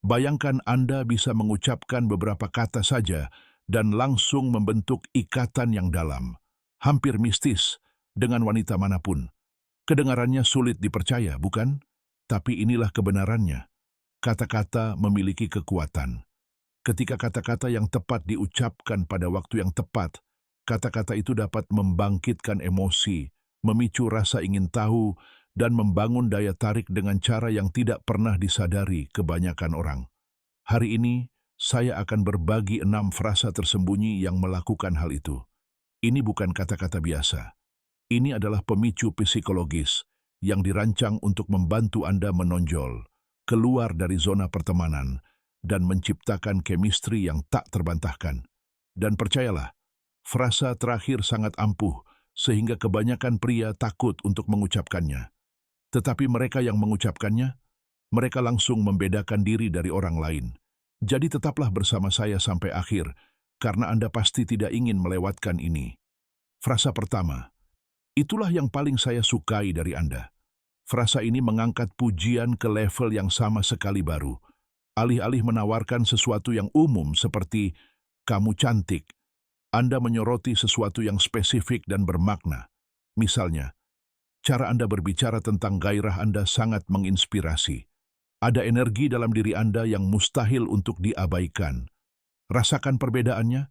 Bayangkan Anda bisa mengucapkan beberapa kata saja dan langsung membentuk ikatan yang dalam, hampir mistis, dengan wanita manapun. Kedengarannya sulit dipercaya, bukan? Tapi inilah kebenarannya. Kata-kata memiliki kekuatan. Ketika kata-kata yang tepat diucapkan pada waktu yang tepat, kata-kata itu dapat membangkitkan emosi, memicu rasa ingin tahu, dan membangun daya tarik dengan cara yang tidak pernah disadari kebanyakan orang. Hari ini, saya akan berbagi 6 frasa tersembunyi yang melakukan hal itu. Ini bukan kata-kata biasa. Ini adalah pemicu psikologis yang dirancang untuk membantu Anda menonjol, keluar dari zona pertemanan, dan menciptakan chemistry yang tak terbantahkan. Dan percayalah, frasa terakhir sangat ampuh, sehingga kebanyakan pria takut untuk mengucapkannya. Tetapi mereka yang mengucapkannya, mereka langsung membedakan diri dari orang lain. Jadi tetaplah bersama saya sampai akhir, karena Anda pasti tidak ingin melewatkan ini. Frasa pertama, itulah yang paling saya sukai dari Anda. Frasa ini mengangkat pujian ke level yang sama sekali baru. Alih-alih menawarkan sesuatu yang umum seperti "kamu cantik", Anda menyoroti sesuatu yang spesifik dan bermakna. Misalnya, cara Anda berbicara tentang gairah Anda sangat menginspirasi. Ada energi dalam diri Anda yang mustahil untuk diabaikan. Rasakan perbedaannya?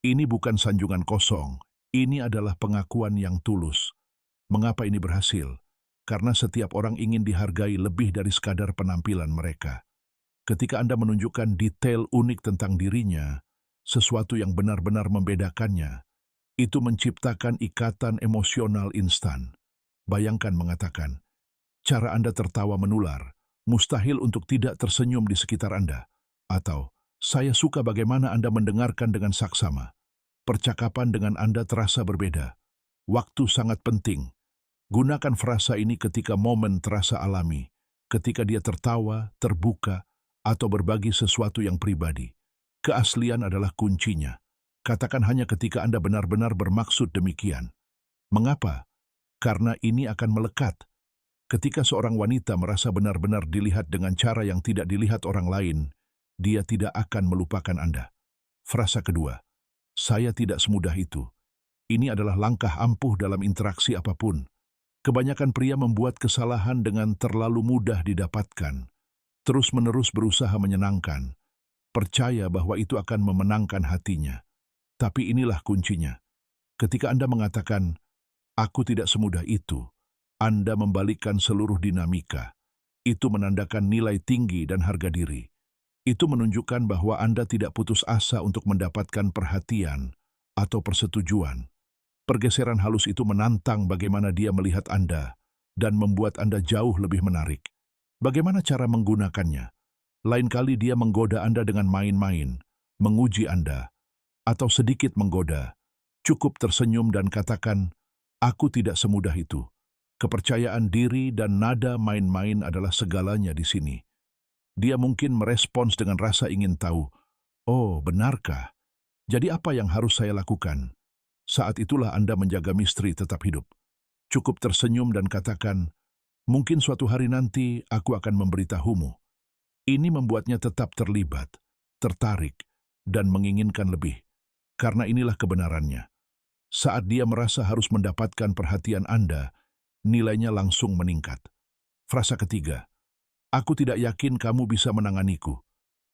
Ini bukan sanjungan kosong. Ini adalah pengakuan yang tulus. Mengapa ini berhasil? Karena setiap orang ingin dihargai lebih dari sekadar penampilan mereka. Ketika Anda menunjukkan detail unik tentang dirinya, sesuatu yang benar-benar membedakannya, itu menciptakan ikatan emosional instan. Bayangkan mengatakan, cara Anda tertawa menular, mustahil untuk tidak tersenyum di sekitar Anda. Atau, saya suka bagaimana Anda mendengarkan dengan saksama. Percakapan dengan Anda terasa berbeda. Waktu sangat penting. Gunakan frasa ini ketika momen terasa alami, ketika dia tertawa, terbuka, atau berbagi sesuatu yang pribadi. Keaslian adalah kuncinya. Katakan hanya ketika Anda benar-benar bermaksud demikian. Mengapa? Karena ini akan melekat. Ketika seorang wanita merasa benar-benar dilihat dengan cara yang tidak dilihat orang lain, dia tidak akan melupakan Anda. Frasa kedua, saya tidak semudah itu. Ini adalah langkah ampuh dalam interaksi apapun. Kebanyakan pria membuat kesalahan dengan terlalu mudah didapatkan. Terus-menerus berusaha menyenangkan. Percaya bahwa itu akan memenangkan hatinya. Tapi inilah kuncinya. Ketika Anda mengatakan, aku tidak semudah itu, Anda membalikkan seluruh dinamika. Itu menandakan nilai tinggi dan harga diri. Itu menunjukkan bahwa Anda tidak putus asa untuk mendapatkan perhatian atau persetujuan. Pergeseran halus itu menantang bagaimana dia melihat Anda dan membuat Anda jauh lebih menarik. Bagaimana cara menggunakannya? Lain kali dia menggoda Anda dengan main-main, menguji Anda, atau sedikit menggoda. Cukup tersenyum dan katakan, aku tidak semudah itu. Kepercayaan diri dan nada main-main adalah segalanya di sini. Dia mungkin merespons dengan rasa ingin tahu, oh, benarkah? Jadi apa yang harus saya lakukan? Saat itulah Anda menjaga misteri tetap hidup. Cukup tersenyum dan katakan, mungkin suatu hari nanti aku akan memberitahumu. Ini membuatnya tetap terlibat, tertarik, dan menginginkan lebih. Karena inilah kebenarannya. Saat dia merasa harus mendapatkan perhatian Anda, nilainya langsung meningkat. Frasa ketiga, aku tidak yakin kamu bisa menanganiku.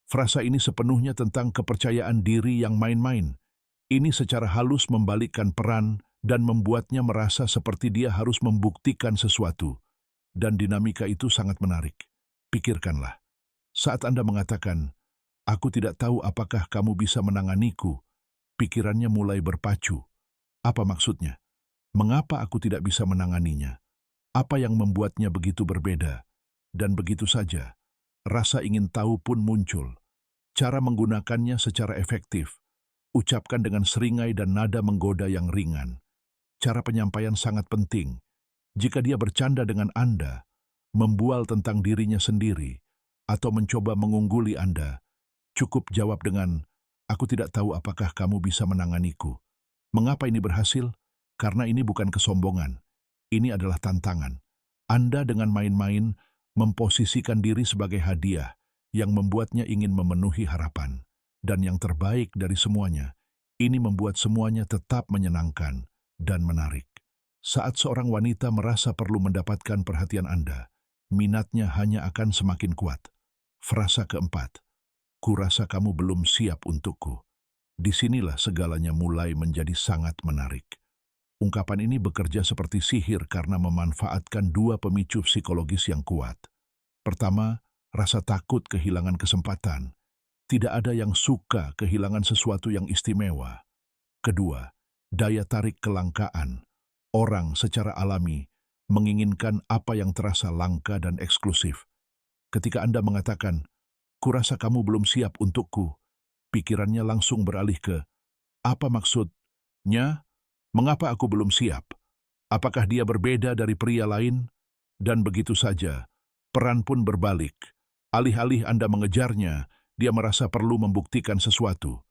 Frasa ini sepenuhnya tentang kepercayaan diri yang main-main. Ini secara halus membalikkan peran dan membuatnya merasa seperti dia harus membuktikan sesuatu. Dan dinamika itu sangat menarik. Pikirkanlah. Saat Anda mengatakan, aku tidak tahu apakah kamu bisa menanganiku, pikirannya mulai berpacu. Apa maksudnya? Mengapa aku tidak bisa menanganinya? Apa yang membuatnya begitu berbeda? Dan begitu saja, rasa ingin tahu pun muncul. Cara menggunakannya secara efektif. Ucapkan dengan seringai dan nada menggoda yang ringan. Cara penyampaian sangat penting. Jika dia bercanda dengan Anda, membual tentang dirinya sendiri, atau mencoba mengungguli Anda, cukup jawab dengan, aku tidak tahu apakah kamu bisa menanganiku. Mengapa ini berhasil? Karena ini bukan kesombongan. Ini adalah tantangan. Anda dengan main-main memposisikan diri sebagai hadiah yang membuatnya ingin memenuhi harapan. Dan yang terbaik dari semuanya, ini membuat semuanya tetap menyenangkan dan menarik. Saat seorang wanita merasa perlu mendapatkan perhatian Anda, minatnya hanya akan semakin kuat. Frasa keempat, kurasa kamu belum siap untukku. Disinilah segalanya mulai menjadi sangat menarik. Ungkapan ini bekerja seperti sihir karena memanfaatkan dua pemicu psikologis yang kuat. Pertama, rasa takut kehilangan kesempatan. Tidak ada yang suka kehilangan sesuatu yang istimewa. Kedua, daya tarik kelangkaan. Orang secara alami menginginkan apa yang terasa langka dan eksklusif. Ketika Anda mengatakan, "Kurasa kamu belum siap untukku," pikirannya langsung beralih ke, "Apa maksudnya? Mengapa aku belum siap? Apakah dia berbeda dari pria lain?" Dan begitu saja, peran pun berbalik. Alih-alih Anda mengejarnya, dia merasa perlu membuktikan sesuatu.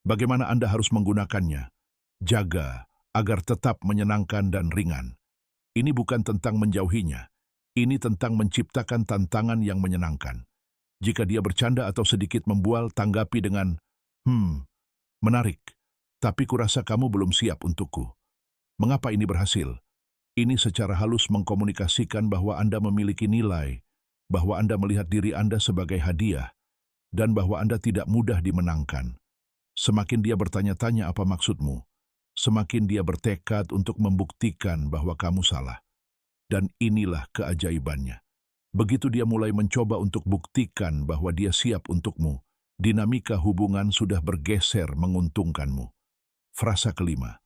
Bagaimana Anda harus menggunakannya? Jaga agar tetap menyenangkan dan ringan. Ini bukan tentang menjauhinya. Ini tentang menciptakan tantangan yang menyenangkan. Jika dia bercanda atau sedikit membual, tanggapi dengan, menarik, tapi kurasa kamu belum siap untukku." Mengapa ini berhasil? Ini secara halus mengkomunikasikan bahwa Anda memiliki nilai, bahwa Anda melihat diri Anda sebagai hadiah, dan bahwa Anda tidak mudah dimenangkan. Semakin dia bertanya-tanya apa maksudmu, semakin dia bertekad untuk membuktikan bahwa kamu salah. Dan inilah keajaibannya. Begitu dia mulai mencoba untuk buktikan bahwa dia siap untukmu, dinamika hubungan sudah bergeser menguntungkanmu. Frasa kelima,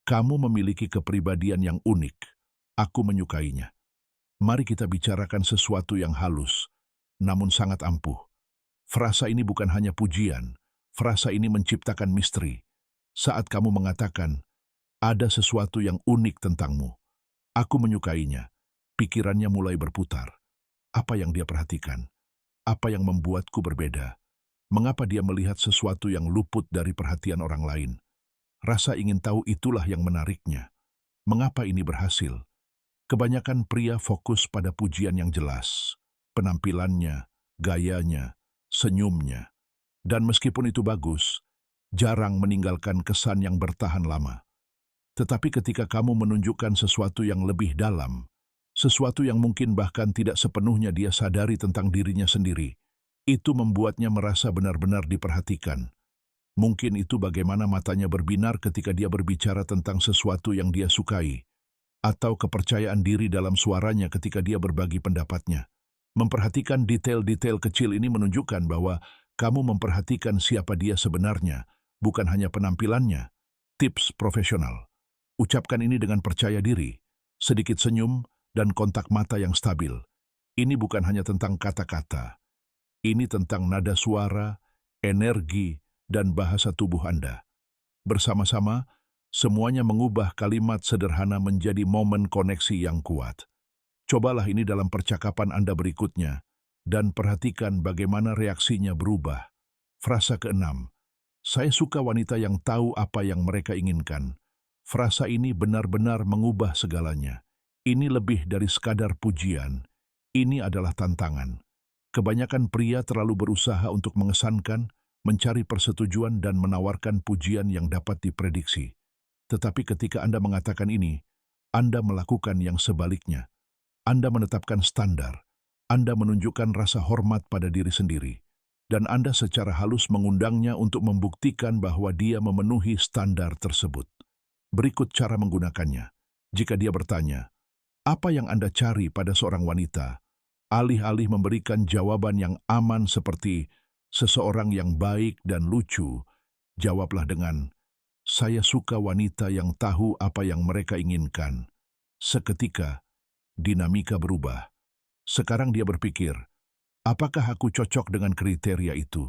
kamu memiliki kepribadian yang unik. Aku menyukainya. Mari kita bicarakan sesuatu yang halus, namun sangat ampuh. Frasa ini bukan hanya pujian, frasa ini menciptakan misteri. Saat kamu mengatakan, "Ada sesuatu yang unik tentangmu," aku menyukainya, pikirannya mulai berputar. Apa yang dia perhatikan? Apa yang membuatku berbeda? Mengapa dia melihat sesuatu yang luput dari perhatian orang lain? Rasa ingin tahu itulah yang menariknya. Mengapa ini berhasil? Kebanyakan pria fokus pada pujian yang jelas, penampilannya, gayanya, senyumnya. Dan meskipun itu bagus, jarang meninggalkan kesan yang bertahan lama. Tetapi ketika kamu menunjukkan sesuatu yang lebih dalam, sesuatu yang mungkin bahkan tidak sepenuhnya dia sadari tentang dirinya sendiri, itu membuatnya merasa benar-benar diperhatikan. Mungkin itu bagaimana matanya berbinar ketika dia berbicara tentang sesuatu yang dia sukai, atau kepercayaan diri dalam suaranya ketika dia berbagi pendapatnya. Memperhatikan detail-detail kecil ini menunjukkan bahwa kamu memperhatikan siapa dia sebenarnya, bukan hanya penampilannya. Tips profesional. Ucapkan ini dengan percaya diri, sedikit senyum, dan kontak mata yang stabil. Ini bukan hanya tentang kata-kata. Ini tentang nada suara, energi, dan bahasa tubuh Anda. Bersama-sama, semuanya mengubah kalimat sederhana menjadi momen koneksi yang kuat. Cobalah ini dalam percakapan Anda berikutnya, dan perhatikan bagaimana reaksinya berubah. Frasa keenam, saya suka wanita yang tahu apa yang mereka inginkan. Frasa ini benar-benar mengubah segalanya. Ini lebih dari sekadar pujian. Ini adalah tantangan. Kebanyakan pria terlalu berusaha untuk mengesankan, mencari persetujuan dan menawarkan pujian yang dapat diprediksi. Tetapi ketika Anda mengatakan ini, Anda melakukan yang sebaliknya. Anda menetapkan standar, Anda menunjukkan rasa hormat pada diri sendiri, dan Anda secara halus mengundangnya untuk membuktikan bahwa dia memenuhi standar tersebut. Berikut cara menggunakannya. Jika dia bertanya, apa yang Anda cari pada seorang wanita? Alih-alih memberikan jawaban yang aman seperti seseorang yang baik dan lucu, jawablah dengan, saya suka wanita yang tahu apa yang mereka inginkan. Seketika, dinamika berubah. Sekarang dia berpikir, apakah aku cocok dengan kriteria itu?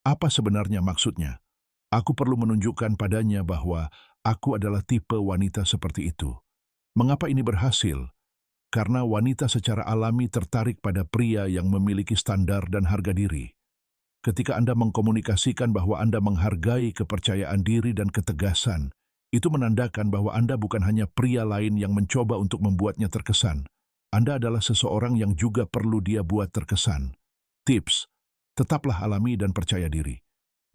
Apa sebenarnya maksudnya? Aku perlu menunjukkan padanya bahwa aku adalah tipe wanita seperti itu. Mengapa ini berhasil? Karena wanita secara alami tertarik pada pria yang memiliki standar dan harga diri. Ketika Anda mengkomunikasikan bahwa Anda menghargai kepercayaan diri dan ketegasan, itu menandakan bahwa Anda bukan hanya pria lain yang mencoba untuk membuatnya terkesan. Anda adalah seseorang yang juga perlu dia buat terkesan. Tips, Tetaplah alami dan percaya diri.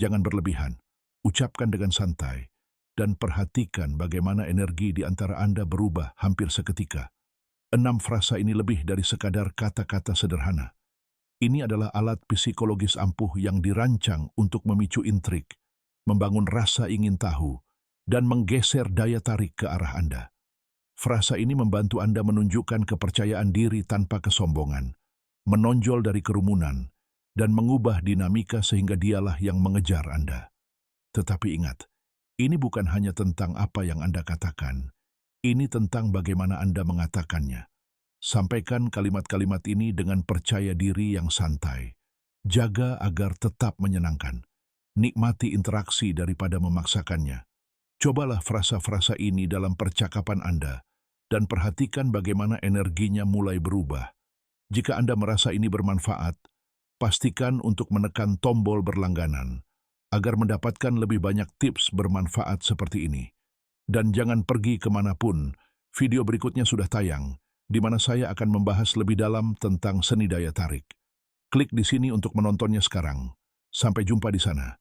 Jangan berlebihan. Ucapkan dengan santai dan perhatikan bagaimana energi di antara Anda berubah hampir seketika. 6 frasa ini lebih dari sekadar kata-kata sederhana. Ini adalah alat psikologis ampuh yang dirancang untuk memicu intrik, membangun rasa ingin tahu, dan menggeser daya tarik ke arah Anda. Frasa ini membantu Anda menunjukkan kepercayaan diri tanpa kesombongan, menonjol dari kerumunan, dan mengubah dinamika sehingga dialah yang mengejar Anda. Tetapi ingat, ini bukan hanya tentang apa yang Anda katakan, ini tentang bagaimana Anda mengatakannya. Sampaikan kalimat-kalimat ini dengan percaya diri yang santai. Jaga agar tetap menyenangkan. Nikmati interaksi daripada memaksakannya. Cobalah frasa-frasa ini dalam percakapan Anda dan perhatikan bagaimana energinya mulai berubah. Jika Anda merasa ini bermanfaat, pastikan untuk menekan tombol berlangganan agar mendapatkan lebih banyak tips bermanfaat seperti ini. Dan jangan pergi kemanapun, video berikutnya sudah tayang, di mana saya akan membahas lebih dalam tentang seni daya tarik. Klik di sini untuk menontonnya sekarang. Sampai jumpa di sana.